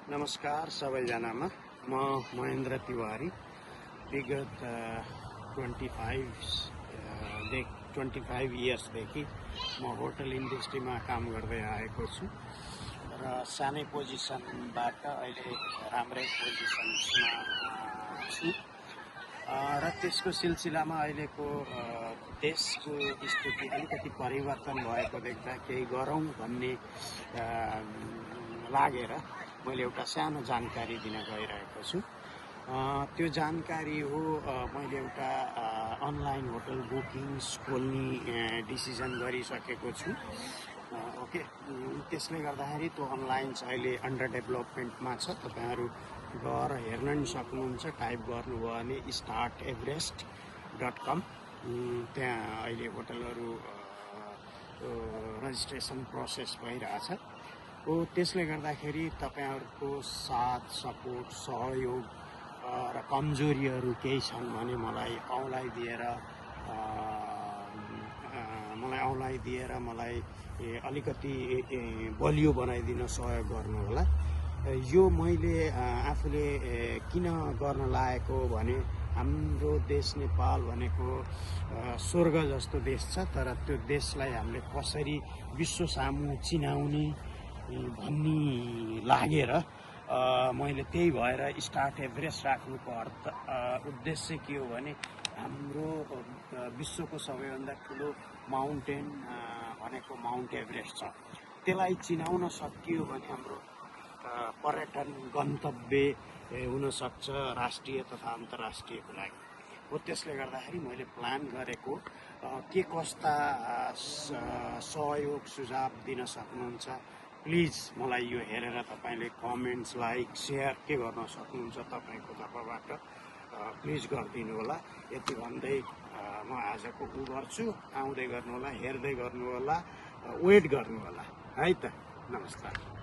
नमस्कार सबैजनामा म महेन्द्र तिवारी विगत 25 इयर्सदेखि म होटल इन्डस्ट्रीमा काम गर्दै आएको छु र सानै पोजिसनबाट अहिले राम्रै पोजिसन्समा छु र त्यसको सिलसिलामा अहिलेको देशको स्थिति अलिकति परिवर्तन भएको देख्दा केही गरौँ भन्ने लागेर मैले एउटा सानो जानकारी दिन गइरहेको छु। त्यो जानकारी हो मैले एउटा अनलाइन होटल बुकिङ्स खोल्ने डिसिजन गरिसकेको छु। ओके, त्यसले गर्दाखेरि त्यो अनलाइन अहिले अन्डर डेभलपमेन्टमा छ। तपाईहरु गएर हेर्न नि सक्नुहुन्छ। टाइप गर्नुभयो भने starteverest.com त्यहाँ अहिले होटलहरु रजिस्ट्रेसन प्रोसेस भइरहेछ। त्यसले गर्दाखेरि तपाईहरुको साथ सपोर्ट सहयोग र कमजोरीहरु केही छन् भने मलाई औँलाई दिएर मलाई अलिकति बलियो बनाइदिन सहयोग गर्नु होला। यो मैले आफूले किन गर्न लागेको भने हाम्रो देश नेपाल भनेको स्वर्ग जस्तो देश छ, तर त्यो देशलाई हामीले कसरी विश्व सामु चिनाउने भन्ने लागेर मैले त्यही भएर स्टार्ट एभरेस्ट राख्नुको उद्देश्य के हो भने हाम्रो विश्वको सबैभन्दा ठुलो माउन्टेन भनेको माउन्ट एभरेस्ट छ। त्यसलाई चिनाउन सकियो भने हाम्रो पर्यटन गन्तव्य हुन सक्छ राष्ट्रिय तथा अन्तर्राष्ट्रियको लागि। हो त्यसले गर्दाखेरि मैले प्लान गरेको के कस्ता सहयोग सुझाव दिन सक्नुहुन्छ प्लिज मलाई यो हेरेर तपाईले कमेन्ट्स लाइक शेयर के गर्न सक्नुहुन्छ तपाईको तर्फबाट प्लिज गरिदिनु होला। यति भन्दै म आजको गर्छु। आउँदै गर्नु होला, हेर्दै गर्नु होला, वेट गर्नु होला है त। नमस्कार।